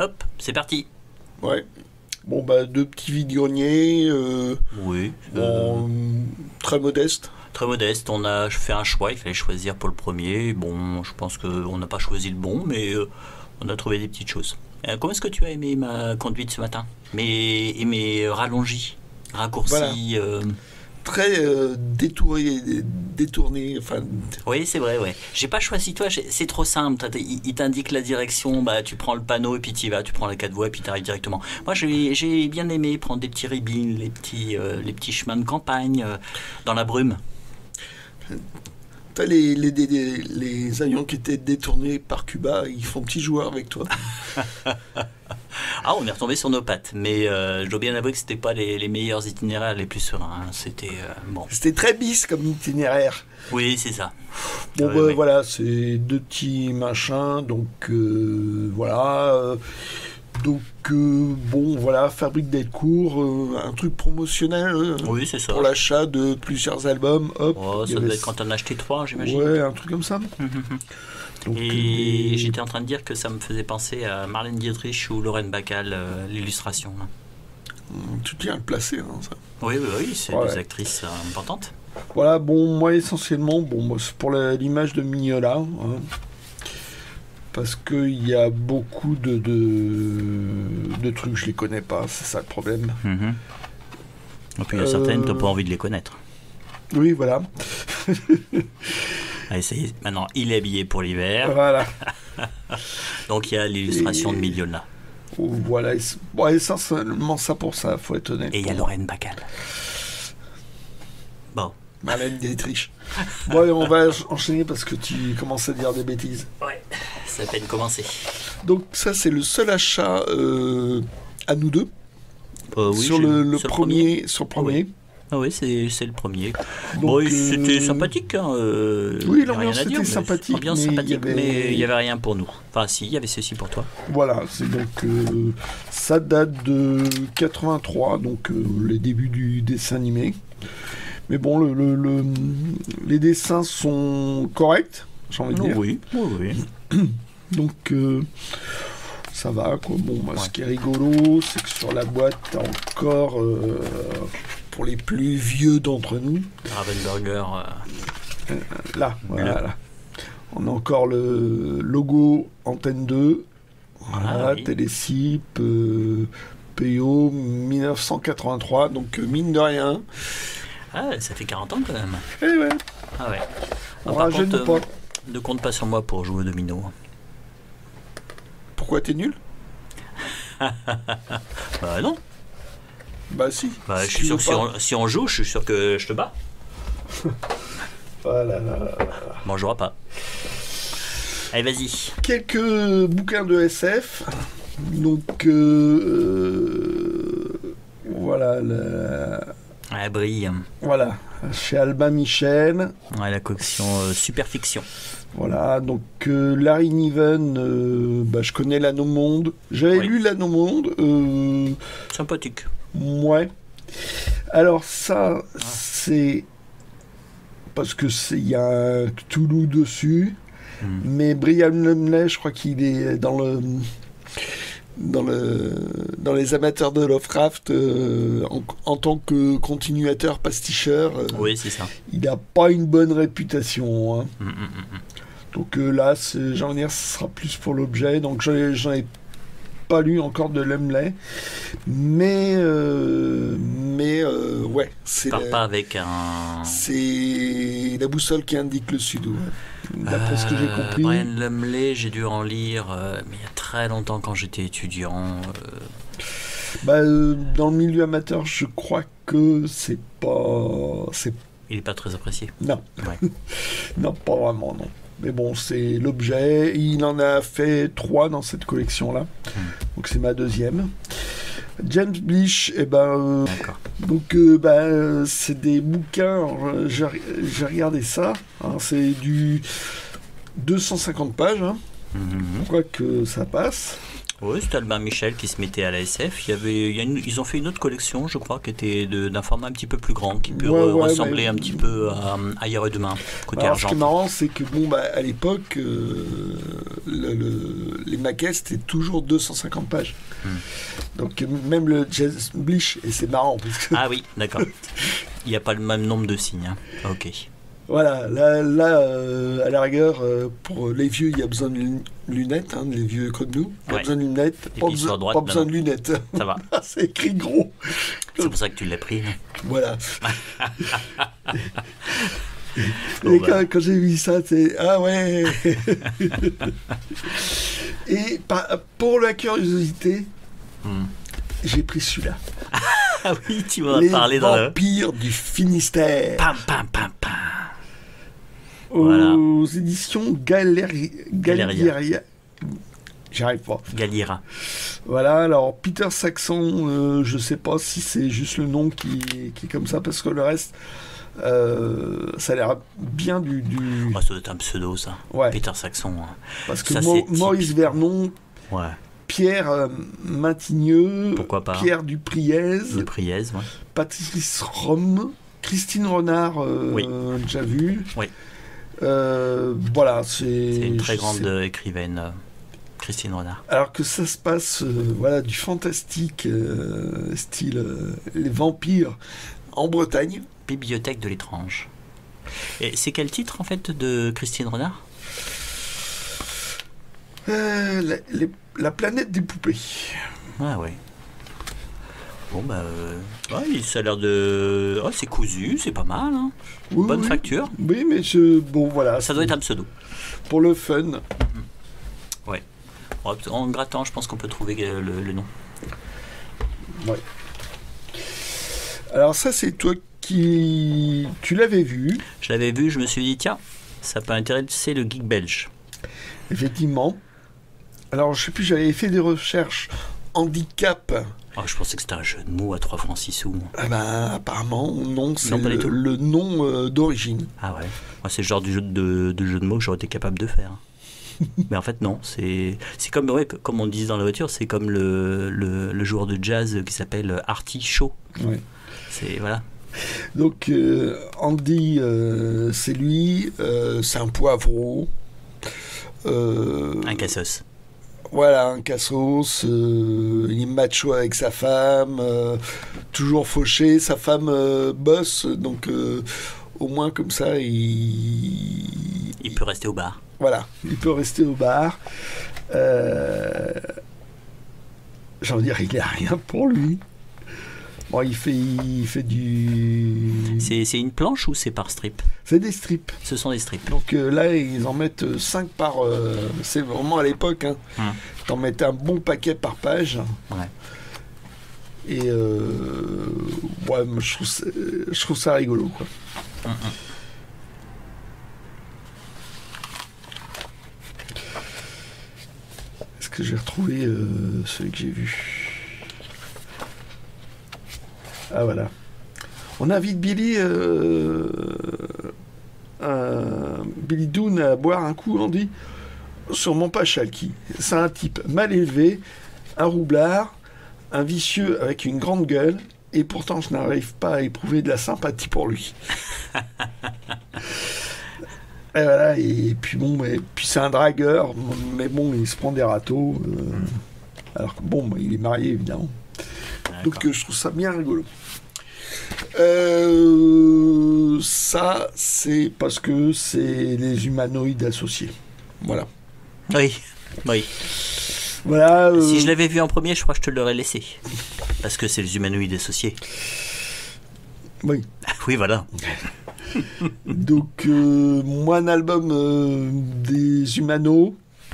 Hop, c'est parti. Ouais. Bon, bah, deux petits vides-greniers, Oui. très modestes. Très modeste, on a fait un choix, il fallait choisir pour le premier. Bon, je pense qu'on n'a pas choisi le bon, mais on a trouvé des petites choses. Comment est-ce que tu as aimé ma conduite ce matin? Mes rallongis, Voilà. raccourcis. Très détourné. Enfin, Oui, c'est vrai, ouais. J'ai pas choisi toi, c'est trop simple. Il t'indique la direction, bah tu prends le panneau et puis tu y vas, tu prends la 4 voies et puis tu arrives directement. Moi, j'ai bien aimé prendre des petits ribines, les petits chemins de campagne dans la brume. t'as les avions qui étaient détournés par Cuba, ils font petit joueur avec toi. Ah, on est retombé sur nos pattes, mais je dois bien avouer que c'était pas les meilleurs itinéraires les plus sereins, hein. C'était bon. C'était très bis comme itinéraire. Oui, c'est ça. Bon, Ouais, bah, ouais. voilà, c'est deux petits machins, donc voilà. Bon, voilà, Fabrique Delcourt, un truc promotionnel Oui, c'est ça. pour l'achat de plusieurs albums. Hop, Oh, il y ça avait doit être quand on a acheté trois, j'imagine. ouais, un truc comme ça. Donc, Et j'étais en train de dire que ça me faisait penser à Marlène Dietrich ou Lorraine Bacall, l'illustration, hein. tu tiens à le placer, hein, ça. Oui, oui, oui, c'est Ouais. deux actrices importantes. Voilà, bon, moi essentiellement, bon, moi, c'est pour l'image de Mignola, hein, parce qu'il y a beaucoup de trucs, je les connais pas, c'est ça le problème. Mhm. Et puis il y a certaines, t'as pas envie de les connaître. Oui, voilà. Allez, ça y est, maintenant il est habillé pour l'hiver, Voilà. donc il y a l'illustration Et- de Miliona. Voilà, bon, essentiellement ça pour ça, faut être honnête. Et il y a pour moi. Lorraine Bacall. Bon. Marlène Dietrich. Bon, allez, on va enchaîner parce que tu commences à dire des bêtises. Ouais, ça a peine commencé. Donc ça, c'est le seul achat à nous deux. Oui, sur le premier. Sur le premier. Ah oui, c'est le premier. Donc, Bon, c'était sympathique. Hein, oui, y a l'ambiance rien à dire, était mais sympathique, ambiance mais sympathique, il y avait- mais il n'y avait rien pour nous. Enfin, si, il y avait ceci pour toi. Voilà, c'est donc ça date de 83, donc les débuts du dessin animé. Mais bon, les dessins sont corrects, j'ai envie de dire. Oui, oui, oui. Donc ça va, quoi. Bon, bah, Ouais. ce qui est rigolo, c'est que sur la boîte, t'as encore, pour les plus vieux d'entre nous, Ravenburger. là, voilà. On a encore le logo Antenne 2, voilà, Ah, oui. Télécip, PO 1983, donc mine de rien. Ah, ça fait 40 ans quand même. Eh ouais, Ah ouais. on Par rajeunit contre, pas. ne compte pas sur moi pour jouer au domino. Pourquoi t'es nul? Bah non. Bah si. Bah, si je tu suis sûr veux que pas. si on joue, je suis sûr que je te bats. Voilà, là. Bon, on jouera pas. Allez, vas-y. Quelques bouquins de SF. Donc, voilà, Ouais, brille. voilà, chez Albin Michel. Ouais, la collection Super Fiction. Voilà, donc Larry Niven, bah, je connais l'Anneau Monde. J'avais Oui. lu l'Anneau Monde. Sympathique. Ouais. Alors ça, c'est parce que il y a un Cthulhu dessus. Hmm. Mais Brian Lumley, je crois qu'il est dans les amateurs de Lovecraft en tant que continuateur pasticheur. Oui, c'est ça. Il n'a pas une bonne réputation, hein. Mm, mm, mm. Donc là, j'ai envie de dire, ce sera plus pour l'objet. Donc j'en ai pas lu encore de Lumley, mais ouais, Je pars pas avec un. c'est la boussole qui indique le sud. Ouais. D'après ce que j'ai compris. Brian Lumley, j'ai dû en lire, mais il y a très longtemps quand j'étais étudiant. Bah, dans le milieu amateur, je crois que c'est pas. Il est pas très apprécié. Non, Ouais. non, pas vraiment, non. Mais bon, c'est l'objet. Il en a fait 3 dans cette collection-là. Donc c'est ma deuxième. James Blish, eh ben, D'accord. donc c'est des bouquins. Alors, j'ai regardé ça. Hein, c'est du 250 pages. Hein, Mhm. je crois que ça passe. Oui, c'était Albin Michel qui se mettait à la SF. Ils ont fait une autre collection, je crois, qui était d'un format un petit peu plus grand, qui peut ressembler un petit peu à Hier et Demain, côté Alors, argent. ce qui est marrant, c'est que à l'époque, les maquettes, c'était toujours 250 pages. Donc même le Jazz Bleach, et c'est marrant. Parce que Ah oui, d'accord. Il n'y a pas le même nombre de signes. Hein. Ok. voilà, là à la rigueur, pour les vieux, il y a besoin de lunettes, hein, les vieux comme nous. Il y a besoin de lunettes, Et pas, puis sur droite, pas besoin de lunettes. Ça va. C'est écrit gros. C'est pour ça que tu l'as pris. Hein. Voilà. Bon, et quand j'ai vu ça, c'est ah ouais. Et pour la curiosité, j'ai pris celui-là. Ah oui, tu m'en as Les parlé dans le... vampires du Finistère. Pam, pam, pam, pam. Aux éditions Galeria. J'arrive pas. Galliera. Voilà, alors Peter Saxon, je sais pas si c'est juste le nom qui est comme ça, parce que le reste, ça a l'air bien du... Oh, ça doit être un pseudo, ça. Ouais. Peter Saxon. Hein. Parce que Ça, Maurice Vernon, ouais. Pierre Maintigneux, Pourquoi pas. Pierre Dupriez, De Priez, ouais. Patrice Rome, Christine Renard, Oui. déjà vu. Oui. Voilà, C'est une très grande écrivaine, Christine Renard. Alors que ça se passe, voilà, du fantastique, style les vampires en Bretagne. Bibliothèque de l'étrange. Et c'est quel titre, en fait, de Christine Renard? La planète des poupées. Ah ouais. Bon, bah... ouais, ça a l'air de... Oh, c'est cousu, c'est pas mal, hein. Oui, Bonne oui. facture. Oui, mais bon, voilà. Ça doit être un pseudo. Pour le fun. Ouais. En grattant, je pense qu'on peut trouver le nom. Ouais. Alors ça, c'est toi qui... Tu l'avais vu. Je l'avais vu, je me suis dit, tiens, ça peut intéresser le geek belge. Effectivement. Alors, je sais plus, j'avais fait des recherches handicap. Oh, je pensais que c'était un jeu de mots à 3 francs 6 sous. Ah ben, apparemment, non, c'est Non, pas du tout. le nom d'origine. Ah ouais. Moi, c'est le genre de jeu de mots que j'aurais été capable de faire. Mais en fait, non. C'est comme, ouais, comme on dit dans la voiture, c'est comme le joueur de jazz qui s'appelle Artie Shaw. Ouais. C'est, voilà. Donc, Andy, c'est lui, c'est un poivreau. Un cassos. Voilà, un cassos, il est macho avec sa femme, toujours fauché, sa femme bosse, donc au moins comme ça, Il peut rester au bar. Voilà, il peut rester au bar. J'ai envie de dire, il n'y a rien pour lui. Bon, il fait du... C'est une planche ou c'est par strip? C'est des strips. Ce sont des strips. Donc là, ils en mettent 5 par... c'est vraiment à l'époque. Hein. T'en mettais un bon paquet par page. Ouais. Et ouais, moi, je trouve ça rigolo, quoi. Est-ce que je vais retrouver celui que j'ai vu? Ah voilà. On invite Billy Doon à boire un coup, on dit. Sûrement pas Chalky. C'est un type mal élevé, un roublard, un vicieux avec une grande gueule, et pourtant je n'arrive pas à éprouver de la sympathie pour lui. Et voilà, et puis bon, puis c'est un dragueur, mais bon, il se prend des râteaux. Alors que bon, il est marié évidemment. Donc je trouve ça bien rigolo. Ça, c'est parce que c'est les humanoïdes associés. Voilà. Oui, oui. Voilà. Si je l'avais vu en premier, je crois que je te l'aurais laissé. Parce que c'est les humanoïdes associés. Oui. Oui, voilà. Donc, moi, un album des humanos,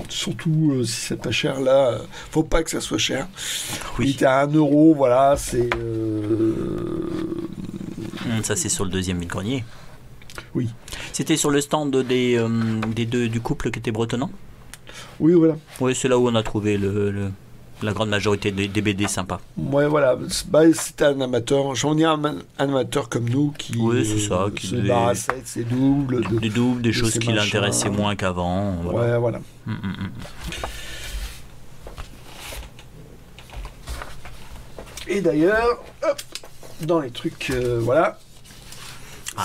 surtout si c'est pas cher là, faut pas que ça soit cher. Oui. Il était à 1 euro, voilà, c'est. Ça, c'est sur le deuxième vide-grenier. Oui. C'était sur le stand des deux du couple qui était bretonnant. Oui, voilà. Oui, c'est là où on a trouvé la grande majorité des BD sympas. Ouais, voilà. C'était un amateur. J'en ai un amateur comme nous qui oui, c'est ça, qui se débarrassait de ses doubles. Des doubles, des choses qui machins. l'intéressaient moins qu'avant. Voilà. Ouais, voilà. Et d'ailleurs, hop, dans les trucs, voilà.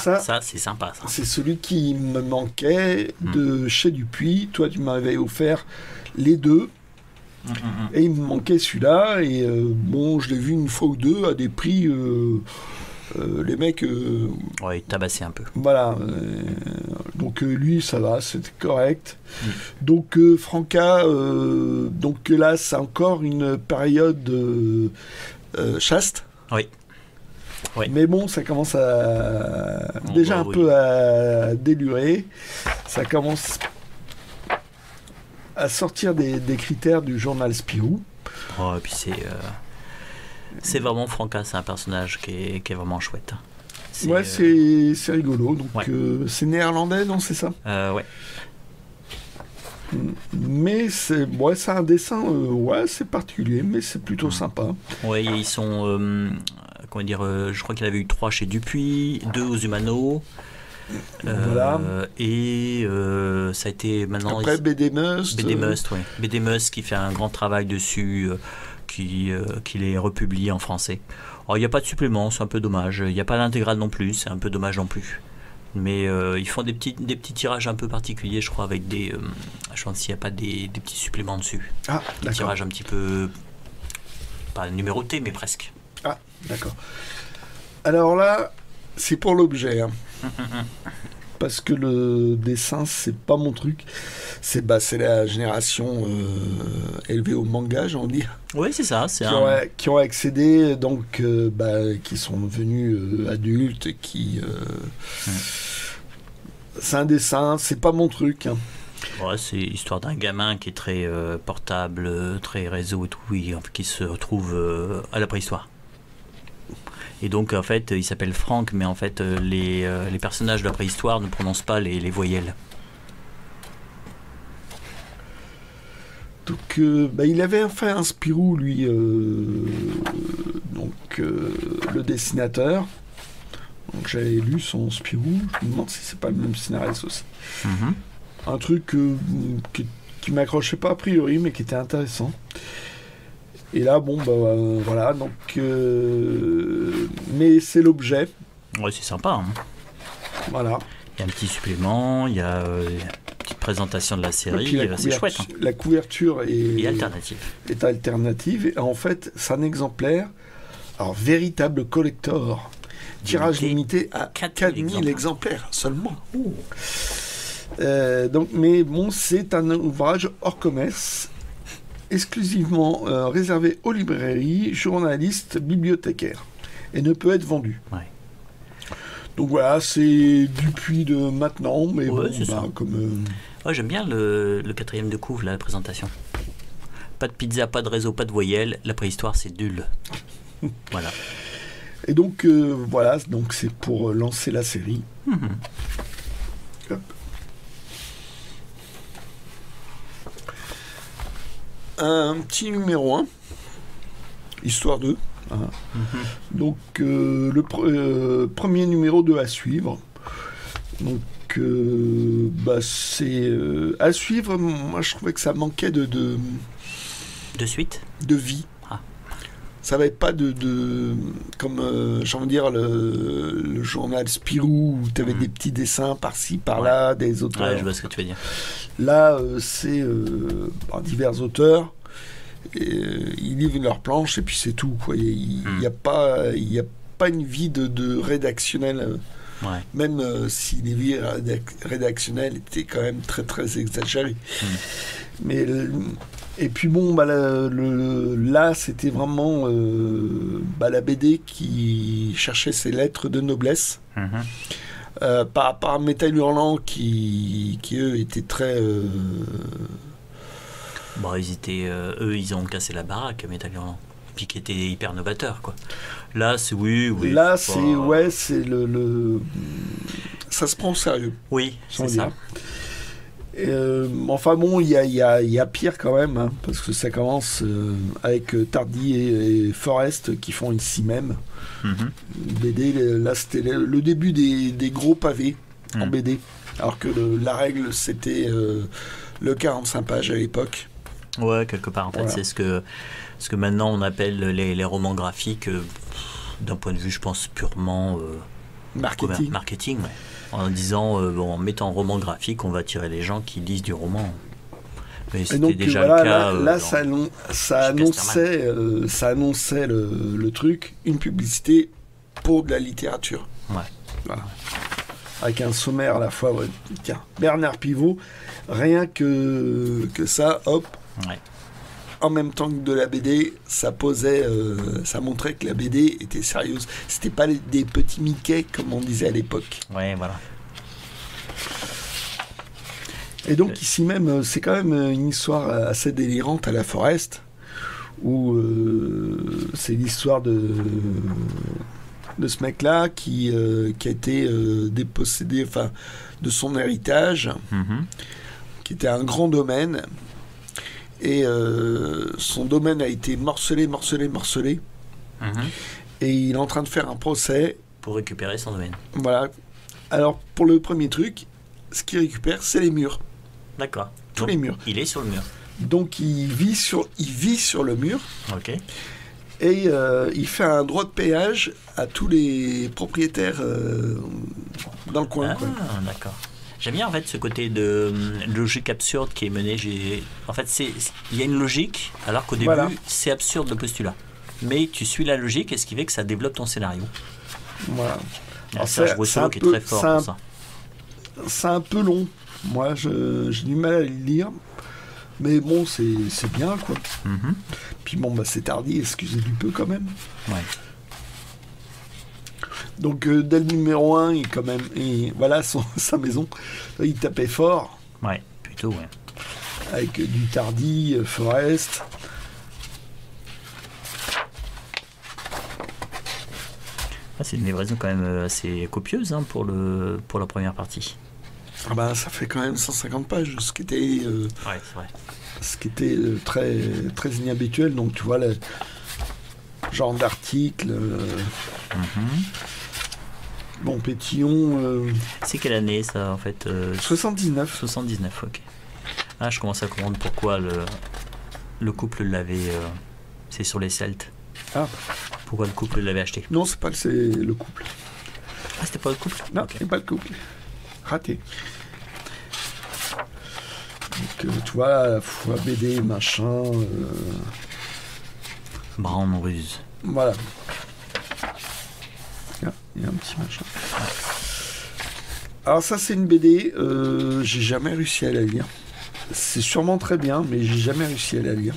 Ça c'est sympa, ça. C'est celui qui me manquait de chez Dupuis. Toi, tu m'avais offert les deux. Et il me manquait celui-là. Et bon, je l'ai vu une fois ou deux à des prix. Les mecs. Ouais, ils tabassaient un peu. Voilà. Donc, lui, ça va, c'était correct. Donc, Franca, donc là, c'est encore une période chaste. Oui. Oui. Mais bon, ça commence à déjà un peu à délurer. Ça commence à sortir des critères du journal Spirou. Oh, et puis c'est vraiment Franca, c'est un personnage qui est vraiment chouette. Ouais, c'est rigolo. Donc c'est néerlandais, non, c'est ça? Ouais. Mais c'est un dessin, c'est particulier, mais c'est plutôt sympa. Ouais, ils sont, comment dire, je crois qu'il avait eu 3 chez Dupuis, 2 aux Humano. Voilà. Et ça a été maintenant. Après BD Must. Ouais. BD Must qui fait un grand travail dessus, qui les republie en français. Alors il n'y a pas de supplément, c'est un peu dommage. Il n'y a pas l'intégrale non plus, c'est un peu dommage non plus. Mais ils font des petits tirages un peu particuliers, je crois, avec des. Je pense s'il n'y a pas des petits suppléments dessus. Ah, des tirages un petit peu. Pas numérotés, mais presque. Ah, d'accord. Alors là, c'est pour l'objet. Hein. Parce que le dessin, c'est pas mon truc. C'est la génération élevée au manga, j'ai envie de dire. Oui, c'est ça. Qui ont accédé, donc, qui sont devenus adultes, qui. C'est un dessin, c'est pas mon truc. Hein. Ouais, c'est l'histoire d'un gamin qui est très portable, très réseau et tout, qui se retrouve à la préhistoire. Et donc, en fait, il s'appelle Franck, mais en fait, les personnages de la préhistoire ne prononcent pas les voyelles. Donc, il avait fait un Spirou, lui, le dessinateur. Donc, j'avais lu son Spirou. Je me demande si c'est pas le même scénariste aussi. Un truc qui m'accrochait pas a priori, mais qui était intéressant. Et là, bon, voilà, donc... mais c'est l'objet. Ouais, c'est sympa. Hein. Voilà. Il y a un petit supplément, il y a une petite présentation de la série, c'est chouette. Hein. La couverture est alternative. Est alternative. Et en fait, c'est un exemplaire, alors véritable collector. Tirage limité à 4000 exemplaires seulement. Donc, mais bon, c'est un ouvrage hors commerce, exclusivement réservé aux librairies, journalistes, bibliothécaires, et ne peut être vendu. Ouais. Donc voilà, c'est Dupuis de maintenant, mais ouais, bon, comme... Ouais, j'aime bien le 4e de couve, la présentation. Pas de pizza, pas de réseau, pas de voyelles, la préhistoire c'est nul. Voilà. Et donc, voilà, donc c'est pour lancer la série. Hop. Un petit numéro 1, histoire 2. Hein. Donc, le premier numéro 2 à suivre. Donc, c'est à suivre. Moi, je trouvais que ça manquait de suite, de vie. Ça va être pas comme j'ai envie de dire le journal Spirou où tu avais des petits dessins par-ci par-là, des auteurs. Ouais, je vois ce que tu veux dire. Là, c'est divers auteurs. Ils livrent leur planche et puis c'est tout. Quoi. Il n'y a pas une vie de rédactionnel. Même si les vies rédactionnelles étaient quand même très très exagérées. Mais et puis bon, là c'était vraiment la BD qui cherchait ses lettres de noblesse. Par rapport à Métal Hurlant qui eux étaient très... ils ont cassé la baraque, Métal Hurlant. Puis qui était hyper novateur, quoi. Là, c'est oui. Là, c'est le... Ça se prend au sérieux. Oui, c'est ça. Enfin bon, il y a pire quand même, hein, parce que ça commence avec Tardy et Forrest qui font ici même. BD, là c'était le début des gros pavés en BD, alors que la règle c'était le 45 pages à l'époque. Ouais, quelque part, en fait, Voilà. c'est ce que maintenant on appelle les romans graphiques, d'un point de vue, je pense, purement marketing, ouais. En disant, bon, en mettant roman graphique, on va attirer les gens qui lisent du roman. Mais Et c'était donc déjà voilà, le cas. là, Dans- ça annonçait le truc, une publicité pour de la littérature. Ouais. Voilà. Avec un sommaire à la fois, ouais, tiens, Bernard Pivot, rien que ça, hop, Ouais. en même temps que de la BD, ça posait, ça montrait que la BD était sérieuse. C'était pas des petits Mickey comme on disait à l'époque. Ouais, voilà. Et donc ici même, c'est quand même une histoire assez délirante à la Forest, où c'est l'histoire de ce mec-là qui a été dépossédé, enfin, de son héritage, Mhm. qui était un grand domaine, et son domaine a été morcelé, Mhm. et il est en train de faire un procès. Pour récupérer son domaine. Voilà. Alors pour le premier truc, ce qu'il récupère, c'est les murs, D'accord. tous Donc, les murs. Il est sur le mur. Donc il vit sur le mur. Ok. Et il fait un droit de péage à tous les propriétaires dans le coin. Ah, Quoi. d'accord. J'aime bien en fait ce côté de logique absurde qui est mené. En fait, il y a une logique, alors qu'au début, Voilà. c'est absurde le postulat. Mais tu suis la logique et ce qui fait que ça développe ton scénario. Voilà. Il y a Alors, Serge c'est Rousseau un qui est peu- très fort c'est un- pour ça. C'est un peu long. Moi, j'ai du mal à le lire. Mais bon, c'est bien, quoi. Mhm. Puis bon, bah, c'est tardi, excusez du peu quand même. Ouais. Donc, dès le numéro 1, voilà sa maison. Il tapait fort, Ouais, plutôt, ouais. avec du Tardy, Forest. Ah, c'est une livraison quand même assez copieuse hein, pour la première partie. Ah bah, ça fait quand même 150 pages, ce qui était, Ouais, c'est vrai. très, très inhabituel. Donc, tu vois, le genre d'article. Mhm. Bon, Pétillon, C'est quelle année ça en fait 79. 79, ok. Ah, je commence à comprendre pourquoi le couple l'avait. C'est sur les Celtes. Ah, Pourquoi le couple l'avait acheté. non, c'est le couple. Ah, c'était pas le couple. Non, Ok. c'est pas le couple. Raté. Donc, tu vois, à la fois BD, machin. Brown ruse. Voilà. Ah, il y a un petit machin. Alors, ça, c'est une BD. J'ai jamais réussi à la lire. C'est sûrement très bien, mais j'ai jamais réussi à la lire.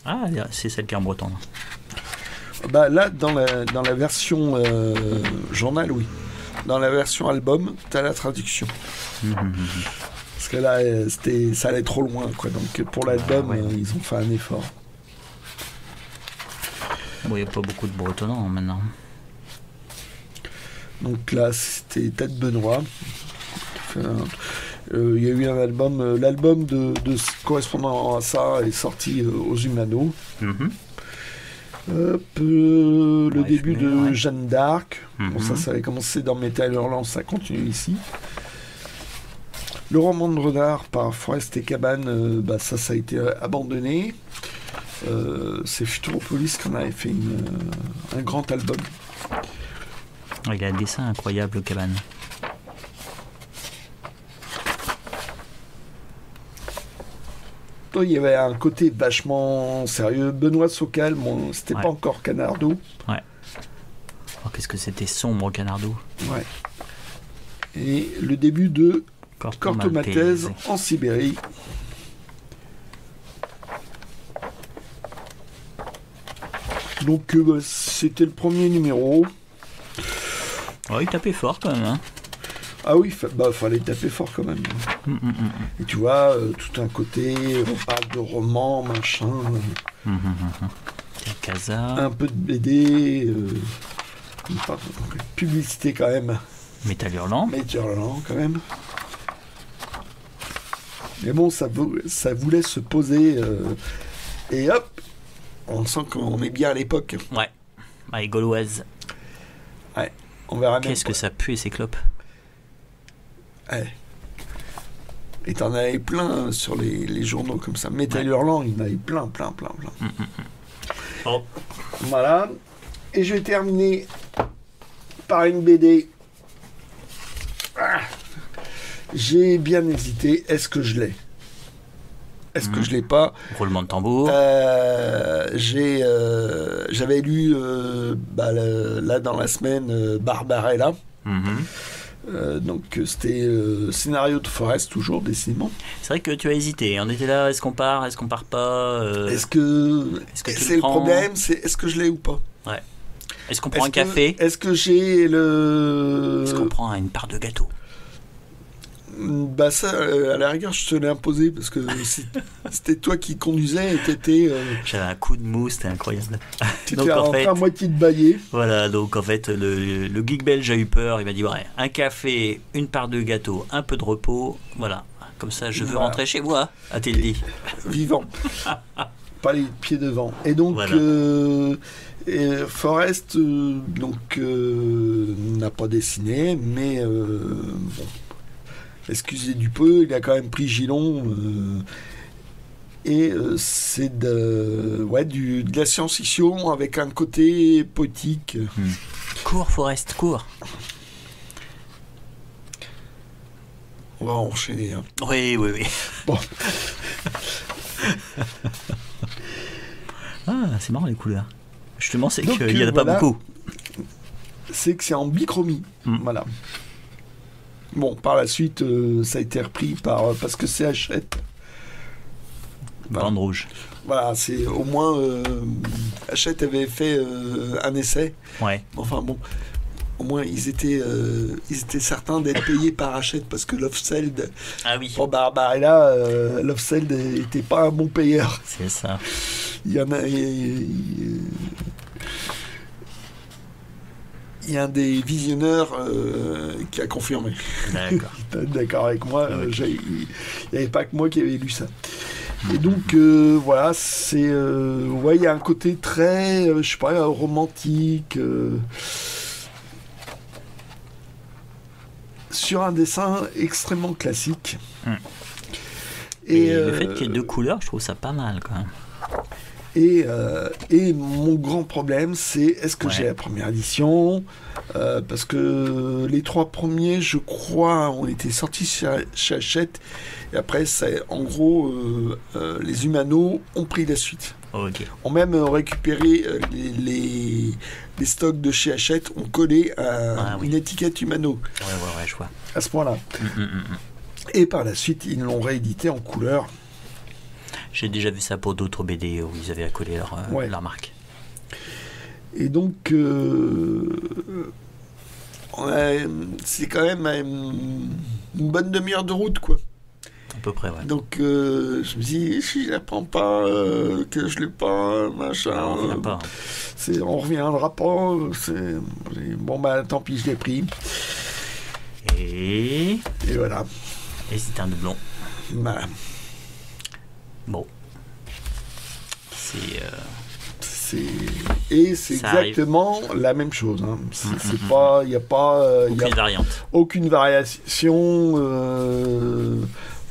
Ah, c'est celle qui est en breton. Là. Bah, là, dans la version journal, oui. Dans la version album, t'as la traduction. Parce que là, ça allait trop loin, quoi. Donc, pour l'album, Ouais. ils ont fait un effort. Bon, il n'y a pas beaucoup de bretonnants maintenant. Donc là, c'était Tête Benoît. Il y a eu un album. L'album correspondant à ça est sorti aux Humano. Mhm. Le Ouais, début je de connais, ouais. Jeanne d'Arc. Bon, Mhm. ça avait commencé dans Métal Hurlant, ça continue ici. Le roman de Renard par Forest et Cabane, ça a été abandonné. C'est Futuropolis qu'on avait fait un grand album. Il a un dessin incroyable, Cabane. Il y avait un côté vachement sérieux. Benoît Socal, bon, c'était Ouais. pas encore Canardo. Oh, qu'est-ce que c'était sombre, Canardo. Ouais. Et le début de Corto Maltese en Sibérie. Donc c'était le premier numéro. Oh, il tapait fort quand même. Hein. Ah oui, fallait taper fort quand même. Et tu vois, tout un côté, on parle de roman, machin, Casa. un peu de BD, publicité quand même, Métal Hurlant. Hurlant quand même. Mais bon, ça voulait se poser, et hop, on sent qu'on est bien à l'époque. Ouais. Les Gauloises. On verra bien. Qu'est-ce que ça pue ces clopes. Ouais. Et t'en avais plein sur les journaux comme ça. Metal Hurlant, il y en avait plein. Oh. Voilà. Et je vais terminer par une BD. J'ai bien hésité. Est-ce que je l'ai? Est-ce que je l'ai pas? Roulement de tambour. J'avais lu là dans la semaine Barbarella. Donc c'était scénario de Forest toujours décidément. C'est vrai que tu as hésité. On était là, est-ce qu'on part pas Est-ce que tu c'est le problème, c'est est-ce que je l'ai ou pas? Ouais. Est-ce qu'on prend un café? Est-ce que j'ai le... Est-ce qu'on prend une part de gâteau? Bah ça, à la rigueur, je te l'ai imposé parce que c'était toi qui conduisais et t'étais... J'avais un coup de mou, c'était incroyable. T'étais à moitié de baillé. Voilà, donc en fait, le geek belge a eu peur. Il m'a dit, ouais, un café, une part de gâteau, un peu de repos. Voilà, comme ça, je veux rentrer chez moi, a-t-il dit. Vivant. Pas les pieds devant. Et donc... Voilà. Forest n'a pas dessiné, mais bon, excusez du peu, il a quand même pris Gilon et c'est de la science-fiction avec un côté poétique. Cours Forest, cours. On va enchaîner. Hein. Oui. Bon. Ah, c'est marrant les couleurs. Justement, c'est qu'il n'y en a pas beaucoup. C'est que c'est en bichromie. Voilà. Bon, par la suite, ça a été repris parce que c'est Hachette. Bande rouge. Voilà, c'est au moins Hachette avait fait un essai. Ouais. Enfin bon, au moins ils étaient certains d'être payés par Hachette parce que Lofseld. Ah oui. Pour Barbarella, Lofseld n'était pas un bon payeur. C'est ça. Il y en a. Il y a un des visionneurs qui a confirmé. D'accord. D'accord avec moi. Ah, okay. Il n'y avait pas que moi qui avais lu ça. Et donc, voilà, c'est... il y a un côté très, je sais pas, romantique. Sur un dessin extrêmement classique. Et le fait qu'il y ait deux couleurs, je trouve ça pas mal, quand même. Et mon grand problème, c'est est-ce que j'ai la première édition parce que les 3 premiers, je crois, ont été sortis chez Hachette. Et après, en gros, les Humanos ont pris la suite. Okay. Ont même récupéré les stocks de chez Hachette, ont collé une étiquette Humano. Ouais, je vois. À ce point-là. Et par la suite, ils l'ont réédité en couleur. J'ai déjà vu ça pour d'autres BD où ils avaient accolé leur marque. Et donc, c'est quand même une bonne demi-heure de route, quoi. À peu près, ouais. Donc, je me dis, si je ne la prends pas, que je ne l'ai pas, machin... on ne revient pas. On ne reviendra pas. Bon, tant pis, je l'ai pris. Et voilà. Et c'était un doublon. Voilà. Bon. Et c'est exactement la même chose. Hein. C'est pas, il n'y a pas, aucune variante. Aucune variation,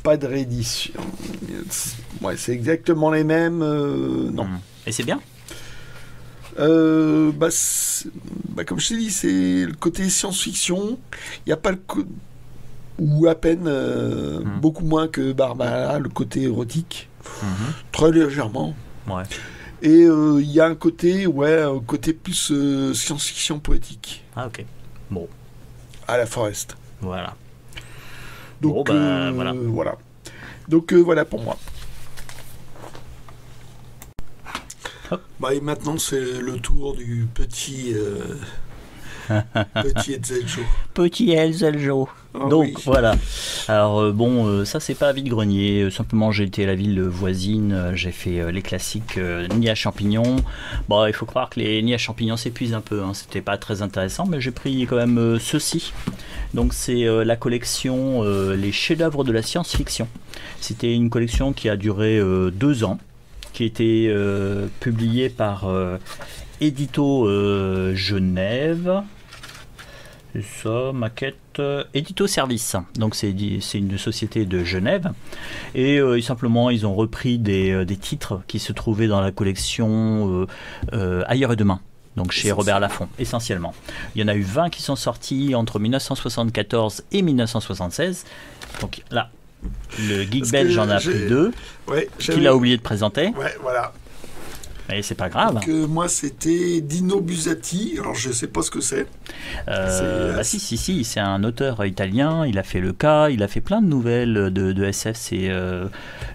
pas de réédition. Ouais, c'est exactement les mêmes. Non. Et c'est bien. Comme je t'ai dit, c'est le côté science-fiction. Il n'y a pas le ou à peine, beaucoup moins que Barbara, le côté érotique, très légèrement. Ouais. Et il y a un côté, côté plus science-fiction poétique. Ah, ok. Bon. À la Forest. Voilà. Donc, voilà. Voilà. Donc, voilà pour moi. Et maintenant, c'est le tour du petit Elzeljo. Petit Elzeljo. Donc voilà. Alors ça c'est pas vide-grenier. Simplement j'ai été à la ville voisine, j'ai fait les classiques nids à champignons. Bon, il faut croire que les nids à champignons s'épuisent un peu. Hein. C'était pas très intéressant, mais j'ai pris quand même ceci. Donc c'est la collection Les chefs-d'œuvre de la science-fiction. C'était une collection qui a duré 2 ans, qui a été publiée par Édito Genève. C'est ça, maquette. Édito Service. Donc c'est une société de Genève. Et simplement, ils ont repris des titres qui se trouvaient dans la collection Ailleurs et Demain. Donc chez Robert Laffont, essentiellement. Il y en a eu 20 qui sont sortis entre 1974 et 1976. Donc là, le Geek belge en a pris 2. Ouais, qu'il a oublié de présenter. Ouais, voilà. Et c'est pas grave. Donc, moi, c'était Dino Buzzati. Alors, je sais pas ce que c'est. Si, c'est un auteur italien. Il a fait le cas, il a fait plein de nouvelles de SF.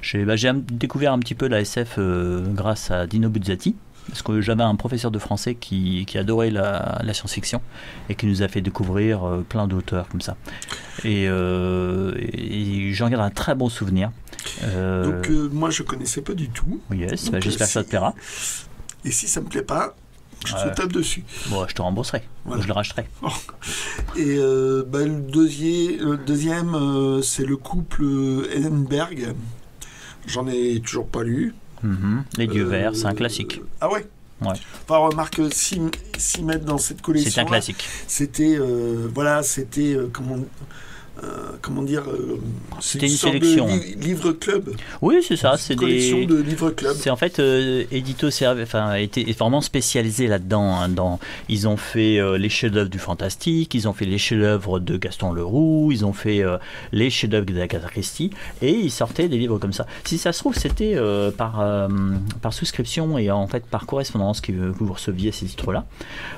J'ai découvert un petit peu la SF grâce à Dino Buzzati. Parce que j'avais un professeur de français qui adorait la science-fiction et qui nous a fait découvrir plein d'auteurs comme ça. Et j'en garde un très bon souvenir. Donc moi je connaissais pas du tout. Yes, j'espère que ça te plaira. Et si ça me plaît pas, je te tape dessus. Bon, je te rembourserai. Voilà. Je le racheterai. Et le deuxième, c'est le couple Ellenberg. J'en ai toujours pas lu. Les Dieux Verts, c'est un classique. Ah ouais. Enfin, remarque, 6 mètres dans cette collection. C'est un classique. C'était, comment dire, c'était une sélection de livre club. Oui, c'est ça, c'est une collection de livres club. C'est en fait Édito était vraiment spécialisé là-dedans. Ils ont fait les chefs-d'œuvre du fantastique, ils ont fait les chefs-d'œuvre de Gaston Leroux, ils ont fait les chefs-d'œuvre d'Agatha Christie, et ils sortaient des livres comme ça. Si ça se trouve, c'était par souscription et en fait par correspondance que vous receviez ces titres-là.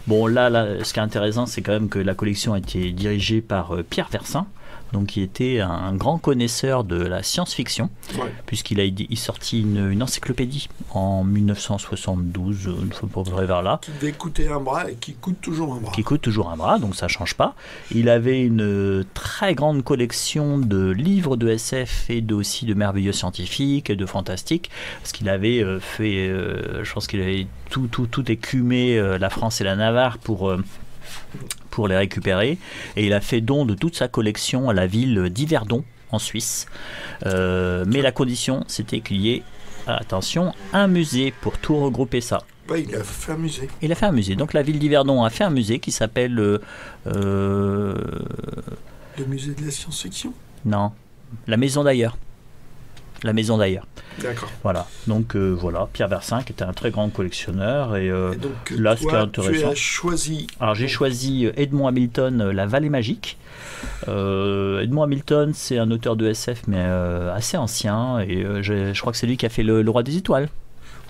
Bon, là, ce qui est intéressant, c'est quand même que la collection a été dirigée par Pierre Versin, donc qui était un grand connaisseur de la science-fiction, puisqu'il a sorti une encyclopédie en 1972, une fois pour vrai vers là. Qui devait coûter un bras et qui coûte toujours un bras. Qui coûte toujours un bras, donc ça ne change pas. Il avait une très grande collection de livres de SF et aussi de merveilleux scientifiques et de fantastique, parce qu'il avait fait, je pense qu'il avait tout écumé la France et la Navarre pour les récupérer, et il a fait don de toute sa collection à la ville d'Yverdon en Suisse, mais la condition c'était qu'il y ait, attention, un musée pour tout regrouper ça. Il a fait un musée. Il a fait un musée, donc la ville d'Yverdon a fait un musée qui s'appelle le musée de la science-fiction. Non, la maison d'ailleurs. La maison d'ailleurs. D'accord. Voilà. Donc voilà, Pierre Versin qui était un très grand collectionneur, et donc, là ce qui est intéressant. Tu as choisi. Alors j'ai choisi Edmond Hamilton, La Vallée Magique. Edmond Hamilton, c'est un auteur de SF mais assez ancien, et je crois que c'est lui qui a fait le Roi des Étoiles.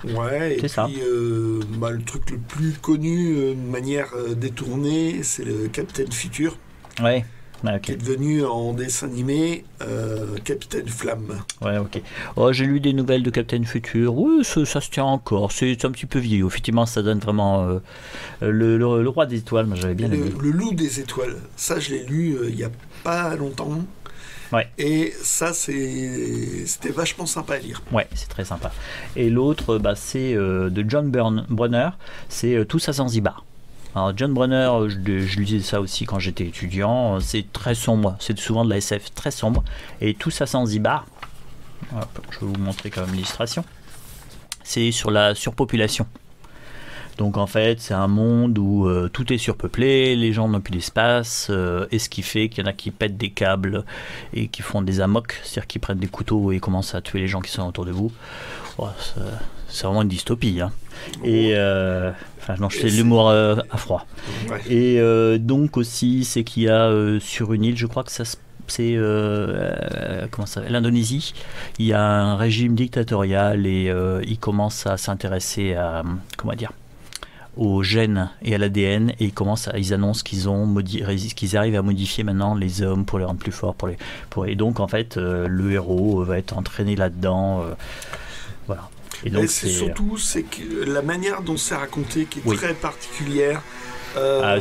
Ouais, c'est ça. Puis, le truc le plus connu de manière détournée, c'est le Capitaine Futur. Ouais. Qui est devenu en dessin animé Capitaine Flamme. Ouais, ok. J'ai lu des nouvelles de Capitaine Futur. Oui, ça se tient encore. C'est un petit peu vieillot. Effectivement, ça donne vraiment le Roi des Étoiles. Moi, j'avais bien aimé. Le Loup des Étoiles. Ça, je l'ai lu il n'y a pas longtemps. Ouais. Et ça, c'était vachement sympa à lire. Ouais, c'est très sympa. Et l'autre, c'est de John Brunner. C'est Tous à Zanzibar. Alors John Brunner, je lisais ça aussi quand j'étais étudiant, c'est très sombre, c'est souvent de la SF très sombre, et tout ça Zanzibar, je vais vous montrer quand même l'illustration, c'est sur la surpopulation. Donc en fait c'est un monde où tout est surpeuplé, les gens n'ont plus d'espace, et ce qui fait qu'il y en a qui pètent des câbles et qui font des amoks, c'est-à-dire qui prennent des couteaux et commencent à tuer les gens qui sont autour de vous. C'est vraiment une dystopie, hein. Et c'est l'humour à froid. Ouais. Et donc aussi, c'est qu'il y a sur une île, je crois que c'est l'Indonésie, il y a un régime dictatorial, et il commence à s'intéresser à aux gènes et à l'ADN, et ils annoncent qu'ils arrivent à modifier maintenant les hommes pour les rendre plus forts, et donc en fait le héros va être entraîné là-dedans. Voilà. Et donc c'est que la manière dont c'est raconté qui est très particulière.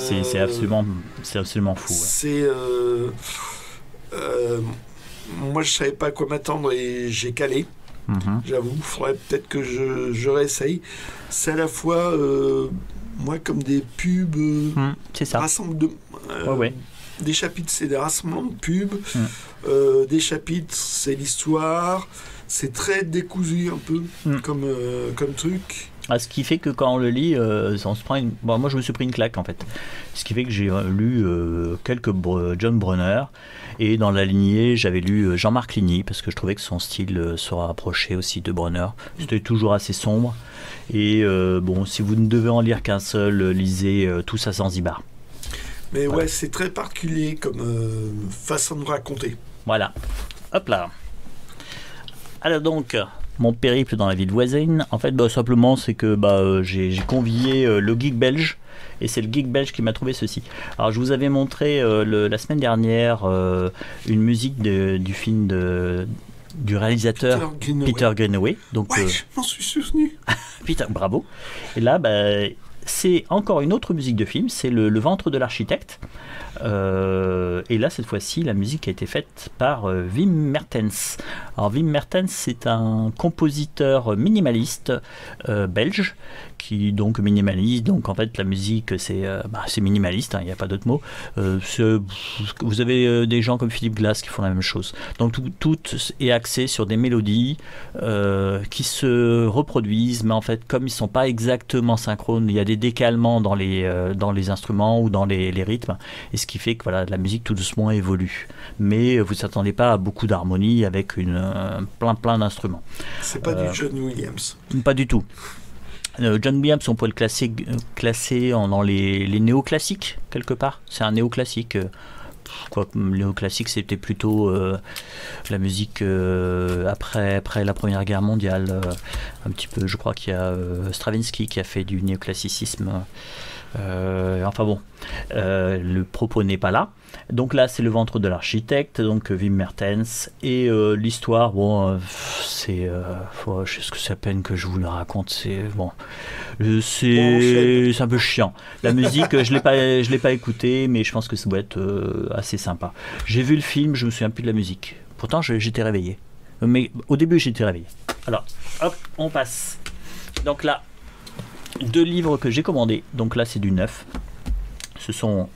C'est absolument fou. Ouais. Moi je savais pas à quoi m'attendre et j'ai calé. J'avoue, il faudrait peut-être que je réessaye. C'est à la fois moi comme des pubs. C'est ça. Des chapitres, c'est des rassemblements de pubs. Des chapitres, c'est l'histoire. C'est très décousu un peu comme truc. Ce qui fait que quand on le lit, on se prend bon, moi je me suis pris une claque en fait. Ce qui fait que j'ai lu quelques John Brunner, et dans la lignée j'avais lu Jean-Marc Ligny parce que je trouvais que son style se rapprochait aussi de Brunner. C'était toujours assez sombre, et bon, si vous ne devez en lire qu'un seul, lisez Tous à Zanzibar. Mais voilà. Ouais, c'est très particulier comme façon de raconter. Voilà, hop là. Alors donc, mon périple dans la ville voisine, en fait, simplement, c'est que j'ai convié le geek belge, et c'est le geek belge qui m'a trouvé ceci. Alors, je vous avais montré la semaine dernière une musique du film du réalisateur Peter Greenaway. Donc, ouais, je m'en suis souvenu. Peter, bravo. Et là, c'est encore une autre musique de film, c'est le ventre de l'architecte. Et là, cette fois-ci, la musique a été faite par Wim Mertens. Alors, Wim Mertens, c'est un compositeur minimaliste belge, qui donc minimaliste. Donc, en fait, la musique, c'est minimaliste, il n'y a pas d'autre mot. Vous avez des gens comme Philippe Glass qui font la même chose. Donc, tout est axé sur des mélodies qui se reproduisent, mais en fait, comme ils ne sont pas exactement synchrones, il y a des décalements dans les instruments ou dans les rythmes, et ce qui fait que voilà, la musique tout doucement évolue. Mais vous ne s'attendez pas à beaucoup d'harmonie avec plein d'instruments. C'est pas du John Williams. Pas du tout. John Williams, on peut le classer dans les néoclassiques, quelque part. C'est un néoclassique. Le néoclassique, c'était plutôt la musique après la Première Guerre mondiale. Un petit peu, je crois qu'il y a Stravinsky qui a fait du néoclassicisme. Enfin bon, le propos n'est pas là. Donc là, c'est le ventre de l'architecte, donc Wim Mertens, et l'histoire, bon, c'est à peine que je vous le raconte, c'est un peu chiant. La musique, je l'ai pas écoutée, mais je pense que ça doit être assez sympa. J'ai vu le film, je me souviens plus de la musique. Pourtant, j'étais réveillé. Mais au début, j'étais réveillé. Alors, hop, on passe. Donc là, 2 livres que j'ai commandés. Donc là, c'est du neuf. Ce sont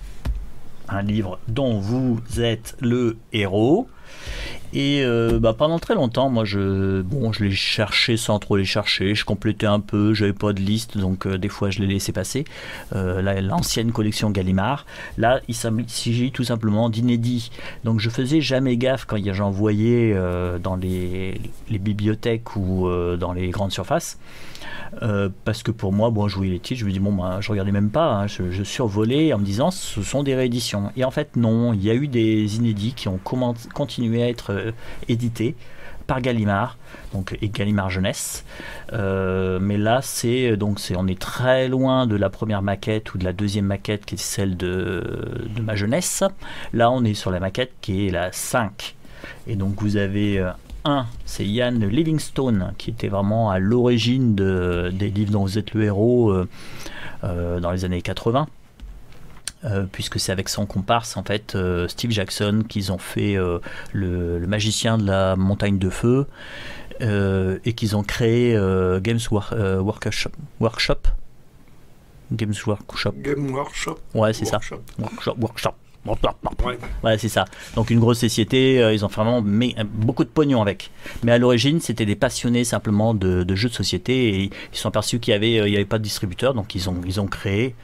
un livre dont vous êtes le héros. Et pendant très longtemps, moi, je les cherchais sans trop les chercher. Je complétais un peu, j'avais pas de liste, donc des fois, je les laissais passer. L'ancienne collection Gallimard. Là, il s'agit tout simplement d'inédits. Donc, je faisais jamais gaffe quand j'en voyais dans les bibliothèques ou dans les grandes surfaces. Parce que pour moi, je voyais les titres, je me dis je regardais même pas, je survolais en me disant ce sont des rééditions. Et en fait non, il y a eu des inédits qui ont continué à être édités par Gallimard, et Gallimard Jeunesse. Mais là, on est très loin de la première maquette ou de la deuxième maquette qui est celle de ma jeunesse. Là, on est sur la maquette qui est la 5. Et donc vous avez c'est Ian Livingstone qui était vraiment à l'origine des livres dont vous êtes le héros dans les années 80, puisque c'est avec son comparse en fait Steve Jackson qu'ils ont fait le magicien de la montagne de feu, et qu'ils ont créé Games Workshop. Games Workshop. Game Workshop. Ouais, c'est Workshop. Ça. Workshop. Ouais. Ouais, c'est ça. Donc une grosse société, ils ont fait vraiment beaucoup de pognon avec. Mais à l'origine, c'était des passionnés simplement de jeux de société, et ils sont aperçus qu'il y avait pas de distributeur, donc ils ont créé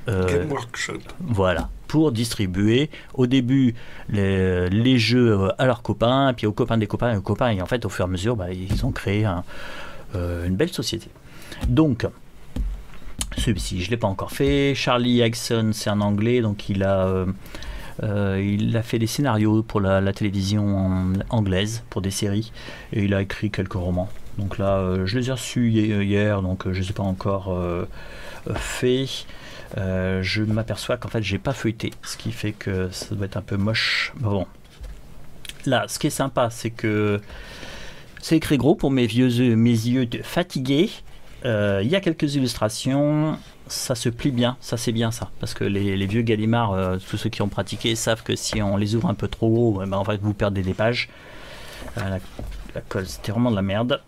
Game Workshop. Voilà, pour distribuer au début les jeux à leurs copains, puis aux copains des copains et aux copains, et en fait au fur et à mesure, ils ont créé une belle société. Donc celui-ci, je ne l'ai pas encore fait. Charlie Higson, c'est un anglais, donc il a fait des scénarios pour la télévision anglaise, pour des séries, et il a écrit quelques romans. Donc là, je les ai reçus hier, donc je ne les ai pas encore fait. Je m'aperçois qu'en fait, j'ai pas feuilleté, ce qui fait que ça doit être un peu moche. Bon. Là, ce qui est sympa, c'est que c'est écrit gros pour mes yeux fatigués. Il y a quelques illustrations, ça se plie bien, ça c'est bien ça, parce que les vieux Gallimard, tous ceux qui ont pratiqué savent que si on les ouvre un peu trop haut, en fait vous perdez des pages. La colle, c'était vraiment de la merde.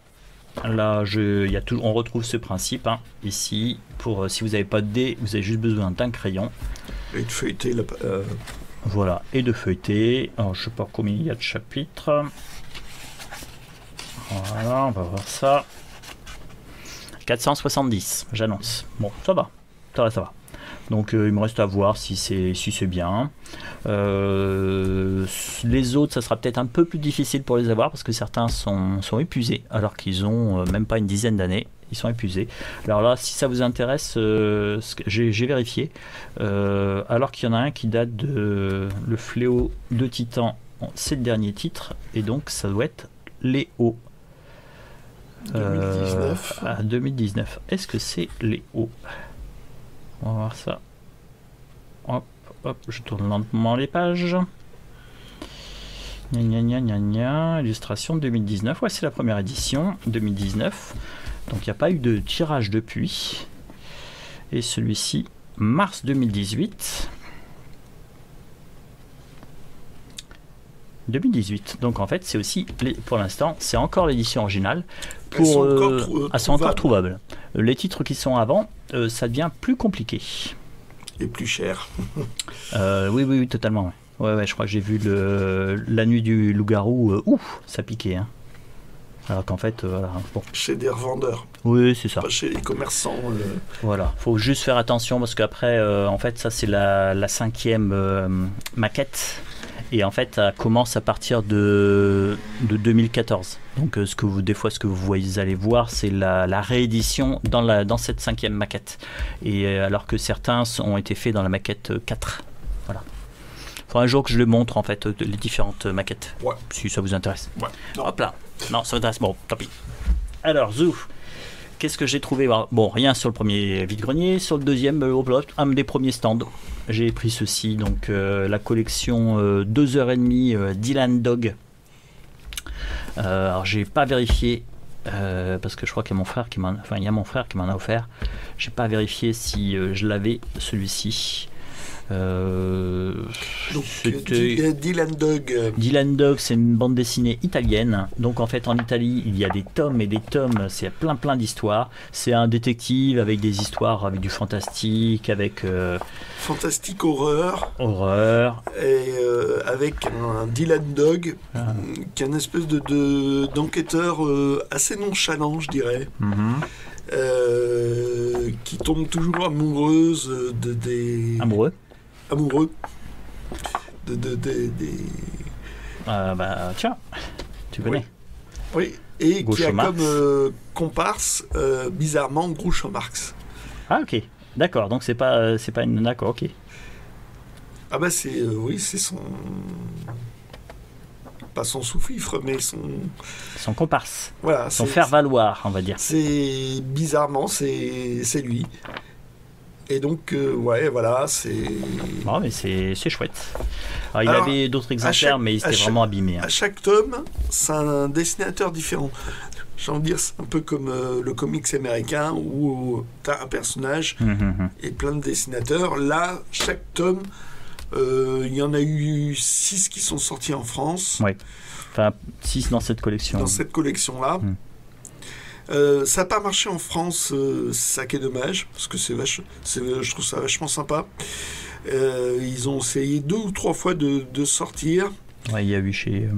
Là, on retrouve ce principe ici, pour si vous n'avez pas de dés, vous avez juste besoin d'un crayon. Et de feuilleter Voilà, et de feuilleter. Alors, je ne sais pas combien il y a de chapitres. Voilà, on va voir ça. 470, j'annonce. Bon, ça va. Donc il me reste à voir si c'est bien. Les autres, ça sera peut-être un peu plus difficile pour les avoir parce que certains sont épuisés alors qu'ils ont même pas une dizaine d'années. Ils sont épuisés. Alors là, si ça vous intéresse, j'ai vérifié. Alors qu'il y en a un qui date de Le Fléau de Titan, c'est le dernier titre, et donc ça doit être Léo. 2019. 2019. Est-ce que c'est Léo? On va voir ça. Hop, je tourne lentement les pages. Illustration 2019. Ouais, c'est la première édition, 2019. Donc il n'y a pas eu de tirage depuis. Et celui-ci, mars 2018. 2018. Donc en fait, c'est aussi, pour l'instant, c'est encore l'édition originale. Elles sont encore trouvables. Les titres qui sont avant, ça devient plus compliqué. Et plus cher. Oui, totalement. Ouais, je crois que j'ai vu La Nuit du Loup-Garou. Ça piquait. Hein. Alors qu'en fait, voilà. Bon. Chez des revendeurs. Oui, c'est ça. Pas chez les commerçants. Voilà, faut juste faire attention parce qu'après, en fait, ça c'est la 5e maquette. Et en fait, ça commence à partir de 2014. Donc, des fois, ce que vous allez voir, c'est la réédition dans cette 5e maquette. Et alors que certains ont été faits dans la maquette 4. Voilà. Il faudra un jour que je le montre, en fait, les différentes maquettes. Ouais. Si ça vous intéresse. Ouais. Hop là. Non, ça m'intéresse. Bon, tant pis. Alors, Zou. Qu'est-ce que j'ai trouvé? Bon, rien sur le premier vide-grenier. Sur le deuxième, un des premiers stands. J'ai pris ceci, donc la collection 2h30 Dylan Dog. Alors, j'ai pas vérifié parce que je crois qu'il y a mon frère qui m'en a offert. J'ai pas vérifié si je l'avais celui-ci. Donc, Dylan Dog. Dylan Dog, c'est une bande dessinée italienne. Donc en fait en Italie il y a des tomes et des tomes, c'est plein d'histoires. C'est un détective avec des histoires avec du fantastique, avec fantastique horreur. Et avec un Dylan Dog qui est une espèce d'enquêteur assez nonchalant, je dirais. Qui tombe toujours amoureuse amoureux tiens, tu connais. Oui, et Groucho qui a Marx. comme comparse bizarrement Groucho Marx. Ah ok, d'accord, donc c'est pas une... D'accord, ok. Ah bah c'est son... Pas son sous-fifre, mais son comparse. Voilà, son faire-valoir, on va dire. C'est bizarrement, c'est lui. Et donc, voilà, c'est... Non, mais c'est chouette. Alors, il avait d'autres exemplaires, mais il était vraiment abîmé. À chaque tome, c'est un dessinateur différent. J'ai envie de dire, c'est un peu comme le comics américain où tu as un personnage et plein de dessinateurs. Là, chaque tome, il y en a eu 6 qui sont sortis en France. Oui, enfin 6 dans cette collection. Dans cette collection-là. Ça n'a pas marché en France, ça qui est dommage, parce que je trouve ça vachement sympa. Ils ont essayé 2 ou 3 fois de sortir. Ouais, il y a eu chez...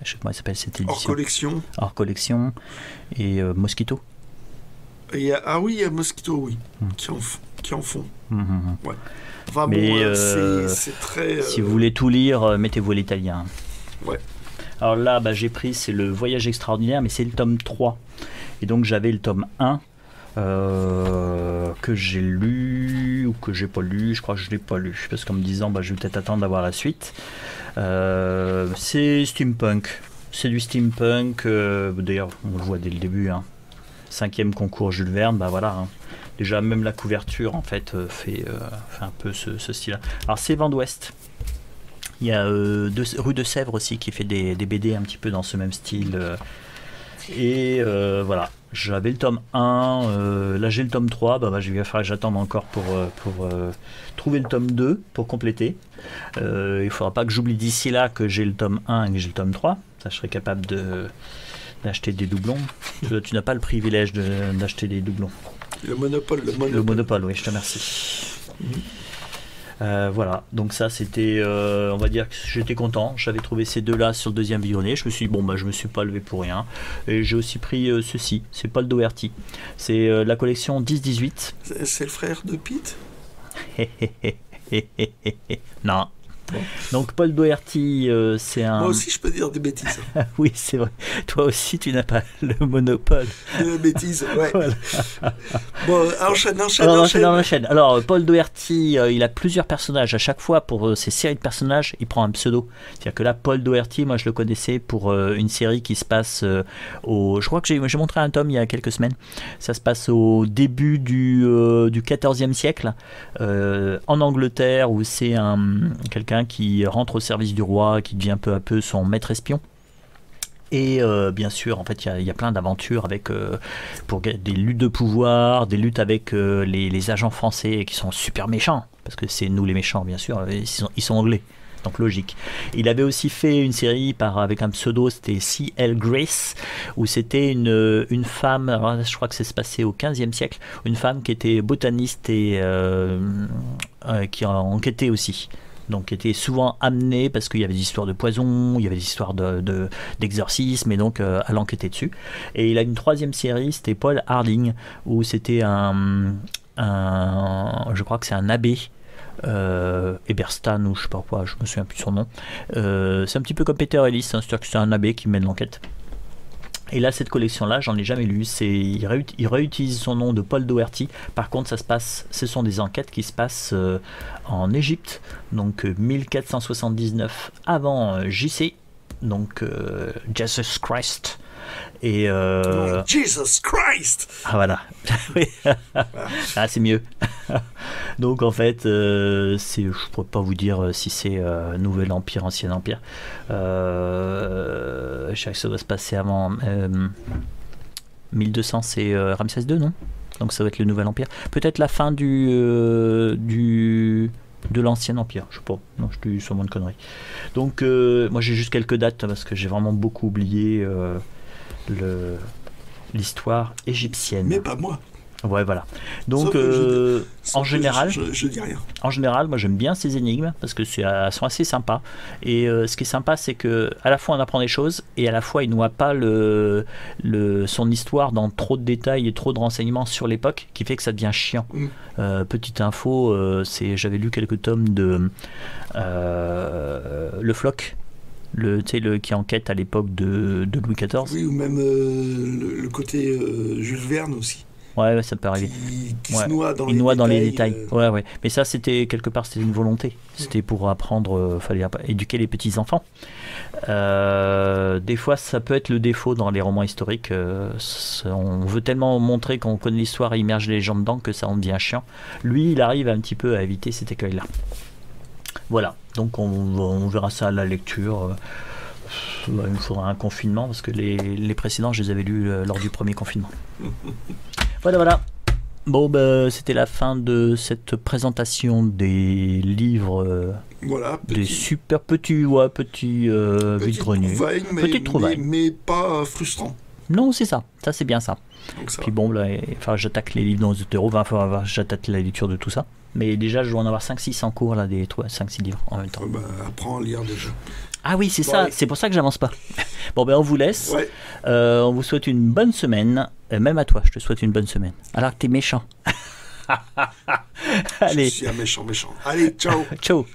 je sais pas comment il s'appelle cette édition. Hors collection. Et Mosquito. Il y a Mosquito, oui, qui en font. Ouais. Enfin, mais c'est très... Si vous voulez tout lire, mettez-vous à l'italien. Ouais. Alors là, j'ai pris, c'est le Voyage extraordinaire, mais c'est le tome 3. Et donc j'avais le tome 1 que j'ai lu ou que j'ai pas lu. Je crois que je l'ai pas lu parce qu'en me disant je vais peut-être attendre d'avoir la suite. C'est steampunk. C'est du steampunk. D'ailleurs, on le voit dès le début. 5e concours Jules Verne. Voilà. Déjà, même la couverture en fait fait un peu ce style-là. Alors c'est Vent d'Ouest. Il y a Rue de Sèvres aussi qui fait des BD un petit peu dans ce même style. Et voilà, j'avais le tome 1, là j'ai le tome 3, je vais falloir que j'attende encore pour trouver le tome 2 pour compléter. Il faudra pas que j'oublie d'ici là que j'ai le tome 1 et que j'ai le tome 3, ça je serai capable d'acheter des doublons. Tu n'as pas le privilège d'acheter des doublons. Le monopole. Le monopole, oui, je te remercie. Voilà, donc ça c'était, on va dire que j'étais content. J'avais trouvé ces deux-là sur le deuxième vionnet. Je me suis dit, bon, bah, je me suis pas levé pour rien. Et j'ai aussi pris ceci, c'est Paul Doherty. C'est la collection 10-18. C'est le frère de Pete? Non. Bon. Donc Paul Doherty, c'est un... Moi aussi je peux dire des bêtises. Oui, c'est vrai. Toi aussi, tu n'as pas le monopole. De bêtises, ouais. Voilà. Bon, enchaîne. Alors, Paul Doherty, il a plusieurs personnages. À chaque fois, pour ses séries de personnages, il prend un pseudo. C'est-à-dire que là, Paul Doherty, moi, je le connaissais pour une série qui se passe au... Je crois que j'ai montré un tome il y a quelques semaines. Ça se passe au début du XIVe siècle, en Angleterre, où c'est quelqu'un qui rentre au service du roi, qui devient peu à peu son maître espion. Et bien sûr, en fait, il y a plein d'aventures avec pour des luttes de pouvoir, des luttes avec les agents français qui sont super méchants, parce que c'est nous les méchants, bien sûr, ils sont anglais, donc logique. Il avait aussi fait une série avec un pseudo, c'était C.L. Grace, où c'était une femme, alors je crois que ça se passait au XVe siècle, une femme qui était botaniste et qui a enquêté aussi. Donc qui était souvent amenée parce qu'il y avait des histoires de poison, il y avait des histoires d'exorcisme, et donc elle enquêtait dessus. Et il a une troisième série, c'était Paul Harding, où c'était je crois que c'est un abbé, Eberstan ou je sais pas quoi, je me souviens plus de son nom. C'est un petit peu comme Peter Ellis, hein, c'est-à-dire que c'est un abbé qui mène l'enquête. Et là, cette collection-là, j'en ai jamais lu. Il réutilise son nom de Paul Doherty. Par contre, ce sont des enquêtes qui se passent en Égypte, donc 1479 avant JC, donc Jesus Christ. Et Jesus Christ. Ah voilà. Ah, c'est mieux. Donc en fait, je pourrais pas vous dire si c'est Nouvel Empire, Ancien Empire. Je sais que ça doit se passer avant 1200, c'est Ramsès II, non? Donc ça va être le Nouvel Empire. Peut-être la fin de l'Ancien Empire, je sais pas. Non, je dis sûrement une connerie. Donc moi j'ai juste quelques dates parce que j'ai vraiment beaucoup oublié l'histoire égyptienne. Mais pas moi. Ouais, voilà. Donc, en général, je dis rien. En général, moi j'aime bien ces énigmes parce que elles sont assez sympas. Et ce qui est sympa, c'est que à la fois on apprend des choses et à la fois il ne noie pas son histoire dans trop de détails et trop de renseignements sur l'époque, qui fait que ça devient chiant. Petite info, j'avais lu quelques tomes de Le Floch. Qui enquête à l'époque de Louis XIV. Oui, ou même le côté Jules Verne aussi. Ouais, ça peut arriver. Qui se noie dans les détails. Ouais. Mais ça, c'était une volonté. C'était pour apprendre, fallait éduquer les petits enfants. Des fois, ça peut être le défaut dans les romans historiques. On veut tellement montrer qu'on connaît l'histoire et immerger les gens dedans que ça en devient chiant. Lui, il arrive un petit peu à éviter cet écueil-là. Voilà, donc on verra ça à la lecture. Il me faudra un confinement parce que les précédents, je les avais lus lors du premier confinement. Voilà. Bon, c'était la fin de cette présentation des livres. Voilà, des super petits vide-greniers. Petite trouvaille. Mais pas frustrant. Non, c'est ça. Ça, c'est bien ça. Donc, puis bon, là, j'attaque les livres dans les euros. J'attaque la lecture de tout ça. Mais déjà, je dois en avoir 5-6 en cours, là, 5-6 livres en même temps. Apprends à lire déjà. Ah oui, c'est ça, c'est pour ça que j'avance pas. Bon, on vous laisse. Ouais. On vous souhaite une bonne semaine. Même à toi, je te souhaite une bonne semaine. Alors que t'es méchant. Allez. Je suis un méchant. Allez, ciao. Ciao.